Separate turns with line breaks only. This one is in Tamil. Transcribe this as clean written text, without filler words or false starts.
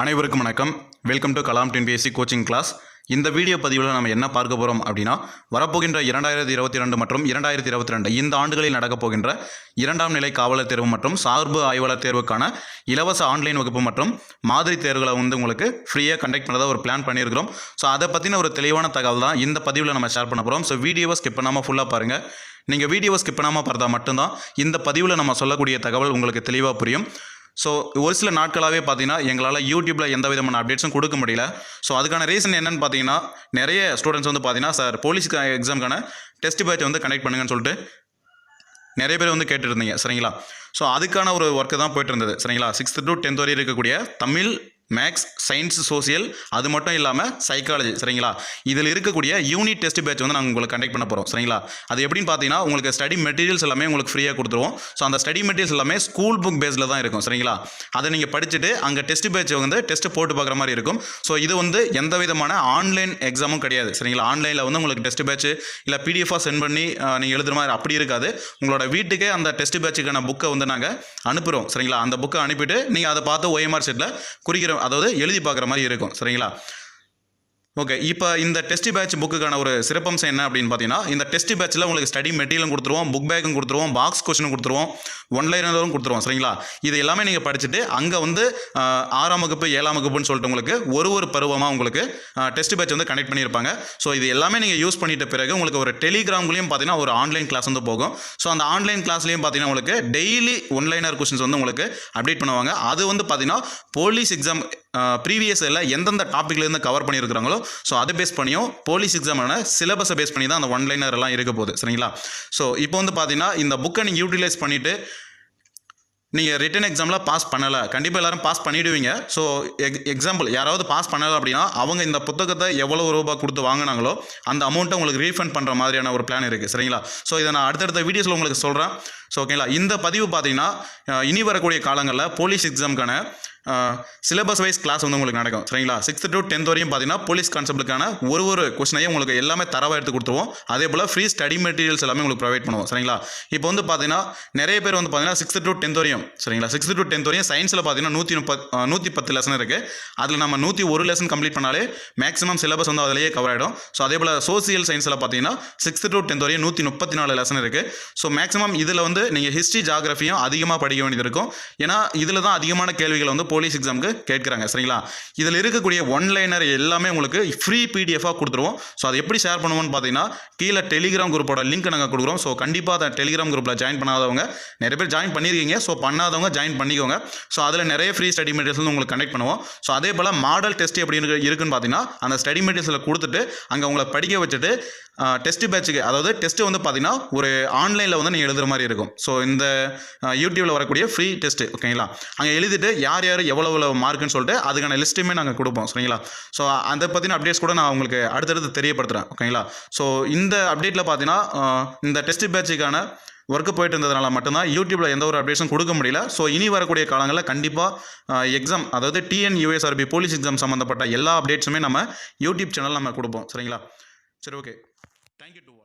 அனைவருக்கும் வணக்கம். Welcome to Kalam TNPSC coaching class. இந்த வீடியோ பதிவில் நம்ம என்ன பார்க்க போகிறோம் அப்படின்னா, வரப்போகின்ற 2022 மற்றும் 2022 இந்த ஆண்டுகளில் நடக்கப் போகின்ற 2ஆம் நிலை காவலர் தேர்வு மற்றும் சார்பு ஆய்வாளர் தேர்வுக்கான இலவச ஆன்லைன் வகுப்பு மற்றும் மாதிரி தேர்வுகளை உங்களுக்கு ஃப்ரீயாக கண்டக்ட் பண்ணுறதா ஒரு பிளான் பண்ணியிருக்கிறோம். ஸோ அதை பற்றின ஒரு தெளிவான தகவல் தான் இந்த பதிவில் நம்ம ஷேர் பண்ண போகிறோம். ஸோ வீடியோவை ஸ்கிப் பண்ணாமல் ஃபுல்லாக பாருங்கள். நீங்கள் வீடியோவை ஸ்கிப் பண்ணாமல் பார்த்தா மட்டும்தான் இந்த பதிவில் நம்ம சொல்லக்கூடிய தகவல் உங்களுக்கு தெளிவாக புரியும். ஸோ ஒரு சில நாட்களாகவே பார்த்தீங்கன்னா எங்களால் யூடியூப்பில் எந்த விதமான அப்டேட்ஸும் கொடுக்க முடியல. ஸோ அதுக்கான ரீசன் என்னென்னு பார்த்தீங்கன்னா, நிறைய ஸ்டூடெண்ட்ஸ் பார்த்தீங்கன்னா சார் போலீஸ் எக்ஸாமுக்கான டெஸ்ட் பேட்ச் கனெக்ட் பண்ணுங்கன்னு சொல்லிட்டு நிறைய பேர் கேட்டுருந்தீங்க. சரிங்களா? ஸோ அதுக்கான ஒரு ஒர்க்கு தான் போய்ட்டு இருந்தது. சரிங்களா? 6th to 10th வரை இருக்கக்கூடிய தமிழ், மேக்ஸ், சயின்ஸ், சோசியல், அது மட்டும் இல்லாமல் சைக்காலஜி. சரிங்களா? இதில் இருக்கக்கூடிய யூனிட் டெஸ்ட் பேட்ச் நாங்கள் உங்களுக்கு கண்டக்ட் பண்ண போகிறோம். சரிங்களா? அது எப்படின்னு பார்த்தீங்கன்னா, உங்களுக்கு ஸ்டடி மெட்டீரியல்ஸ் எல்லாமே உங்களுக்கு ஃப்ரீயாக கொடுத்துருவோம். ஸோ அந்த ஸ்டடி மெட்டீரியல்ஸ் எல்லாமே ஸ்கூல் புக் பேஸில் தான் இருக்கும். சரிங்களா? அதை நீங்கள் படிச்சுட்டு அங்கே டெஸ்ட் பேட்ச் டெஸ்ட்டு போட்டு பார்க்குற மாதிரி இருக்கும். ஸோ இது எந்த விதமான ஆன்லைன் எக்ஸாமும் கிடையாது. சரிங்களா? ஆன்லைனில் உங்களுக்கு டெஸ்ட் பேட்ச் இல்லை பிடிஎஃபாக சென்ட் பண்ணி நீங்கள் எழுதுகிற மாதிரி அப்படி இருக்காது. உங்களோட வீட்டுக்கே அந்த டெஸ்ட் பேட்சுக்கான புக்கை நாங்கள் அனுப்புகிறோம். சரிங்களா? அந்த புக்கை அனுப்பிட்டு நீங்கள் அதை பார்த்து OMR ஷீட்டில் குறிக்கிற, அதாவது எழுதி பார்க்குற மாதிரி இருக்கும். சரிங்களா? ஓகே, இப்போ இந்த டெஸ்ட் பேட்ச் புக்குக்கான ஒரு சிறப்பம்சம் என்ன அப்படின்னு பார்த்தீங்கன்னா, இந்த டெஸ்ட் பேட்சில் உங்களுக்கு ஸ்டடி மெட்டீரியலும் கொடுத்துருவோம், புக் பேக்கும் கொடுத்துருவோம், பாக்ஸ் கொஸ்டினும் கொடுத்துருவோம், ஒன்லைனரும் கொடுத்துருவோம். சரிங்களா? இது எல்லாமே நீங்கள் படிச்சுட்டு அங்கே 6ஆம் வகுப்பு 7ஆம் வகுப்புன்னு சொல்லிட்டு உங்களுக்கு ஒரு பருவமாக உங்களுக்கு டெஸ்ட் பேட்ச் கனெக்ட் பண்ணியிருப்பாங்க. ஸோ இது எல்லாமே நீங்கள் யூஸ் பண்ணிட்ட பிறகு உங்களுக்கு ஒரு டெலிகிராம்லேயும் பார்த்தீங்கன்னா ஒரு ஆன்லைன் கிளாஸ் போகும். ஸோ அந்த ஆன்லைன் கிளாஸ்லேயும் பார்த்தீங்கன்னா உங்களுக்கு டெய்லி ஒன்லைனர் கொஸ்டின்ஸ் உங்களுக்கு அப்டேட் பண்ணுவாங்க. அது பார்த்தீங்கன்னா போலீஸ் எக்ஸாம் ப்ரீவியஸ் எந்தெந்த டாப்பிக்லேருந்து கவர் பண்ணியிருக்கிறாங்களோ ஸோ அதை பேஸ் பண்ணியும் போலீஸ் எக்ஸாமான சிலபஸை பேஸ் பண்ணி தான் அந்த ஒன்லைனர் எல்லாம் இருக்க போகுது. சரிங்களா? ஸோ இப்போ பார்த்தீங்கன்னா இந்த புக்கை நீங்கள் யூட்டிலைஸ் பண்ணிவிட்டு நீங்கள் ரிட்டன் எக்ஸாமில் பாஸ் பண்ணலை, கண்டிப்பாக எல்லோரும் பாஸ் பண்ணிவிடுவீங்க. ஸோ எக்ஸாம்பிள் யாராவது பாஸ் பண்ணலை அப்படின்னா அவங்க இந்த புத்தகத்தை எவ்வளோ ரூபா கொடுத்து வாங்கினாங்களோ அந்த அமௌண்ட்டை உங்களுக்கு ரீஃபண்ட் பண்ணுற மாதிரியான ஒரு பிளான் இருக்குது. சரிங்களா? ஸோ இதை நான் அடுத்தடுத்த வீடியோஸில் உங்களுக்கு சொல்கிறேன். ஸோ ஓகேங்களா? இந்த பதிவு பார்த்தீங்கன்னா இனி வரக்கூடிய காலங்களில் போலீஸ் எக்ஸாமுக்கான சிலபஸ் வைஸ் கிளாஸ் உங்களுக்கு நடக்கும். சரிங்களா? 6th to 10th வரையும் பார்த்தீங்கன்னா போலீஸ் கான்செப்டுக்கான ஒரு கொஸ்டினையும் உங்களுக்கு எல்லாமே தரவாக எடுத்து கொடுத்துருவோம். அதே போல் ஃப்ரீ ஸ்டடி மெட்டீரியல்ஸ் எல்லாமே உங்களுக்கு ப்ரொவைட் பண்ணுவோம். சரிங்களா? இப்போ பார்த்தீங்கன்னா நிறைய பேர் பார்த்தீங்கன்னா 6th to 10th வரையும், சரிங்களா, 6th to 10th வரையும் சயின்ஸில் பார்த்தீங்கன்னா 110 லெசன் இருக்குது. அதில் நம்ம 101 லெசன் கம்ப்ளீட் பண்ணாலே மேக்ஸிமம் சிலபஸ் அதிலேயே கவர் ஆகிடும். ஸோ அதே போல் சோசியல் சயின்ஸில் பார்த்தீங்கன்னா 6th to 10th வரையும் 134 லெசன் இருக்குது. ஸோ மேக்ஸிமம் இதில் நீங்கள் ஹிஸ்ட்ரி, ஜாகிரஃபியும் அதிகமாக படிக்க வேண்டியது இருக்கும். ஏன்னா இதில் தான் அதிகமான கேள்விகள் போலீஸ் எக்ஸாமுக்கு கேட்குறாங்க. சரிங்களா? இதில் இருக்கக்கூடிய ஒன்லைனர் எல்லாமே உங்களுக்கு ஃப்ரீ பிடிஎஃபாக கொடுத்துருவோம். ஸோ அதை எப்படி ஷேர் பண்ணுவோம்னு பார்த்தீங்கன்னா, கீழே டெலிகிராம் குரூப்போட லிங்க் நாங்கள் கொடுக்குறோம். ஸோ கண்டிப்பாக அதை டெலிகிராம் குரூப்பில் ஜாயின் பண்ணாதவங்க நிறைய பேர் ஜாயின் பண்ணியிருக்கீங்க. ஸோ பண்ணாதவங்க ஜாயின் பண்ணிக்கோங்க. ஸோ அதில் நிறைய ஃப்ரீ ஸ்டடி மெட்டீரியல்ஸ் உங்களுக்கு கனெக்ட் பண்ணுவோம். ஸோ அதே போல் மாடல் டெஸ்ட் எப்படி இருக்குன்னு பார்த்தீங்கன்னா, அந்த ஸ்டடி மெட்டீரியல்ஸில் கொடுத்துட்டு அங்கே உங்களை படிக்க வச்சுட்டு டெஸ்ட் பேட்சுக்கு, அதாவது டெஸ்ட்டு பார்த்தீங்கன்னா ஒரு ஆன்லைனில் நீங்கள் எழுதுகிற மாதிரி இருக்கும். ஸோ இந்த யூடியூப்பில் வரக்கூடிய ஃப்ரீ டெஸ்ட்டு, ஓகேங்களா, அங்கே எழுதிட்டு யார் எவ்வளோ மார்க்குன்னு சொல்லிட்டு அதுக்கான லிஸ்ட்டுமே நாங்கள் கொடுப்போம். சரிங்களா? ஸோ அதை பற்றின அப்டேட்ஸ் கூட நான் உங்களுக்கு அடுத்தடுத்து தெரியப்படுத்துகிறேன். ஓகேங்களா? ஸோ இந்த அப்டேட்டில் பார்த்தீங்கன்னா இந்த டெஸ்ட் பேட்சுக்கான ஒர்க்கு போயிட்டு இருந்ததுனால மட்டும்தான் யூடியூப்பில் எந்த ஒரு அப்டேட்ஸும் கொடுக்க முடியல. ஸோ இனி வரக்கூடிய காலங்களில் கண்டிப்பாக எக்ஸாம், அதாவது TNUSRB போலீஸ் எக்ஸாம் சம்மந்தப்பட்ட எல்லா அப்டேட்ஸுமே நம்ம யூடியூப் சேனல் நம்ம கொடுப்போம். சரிங்களா? சரி, ஓகே, தேங்க்யூ டு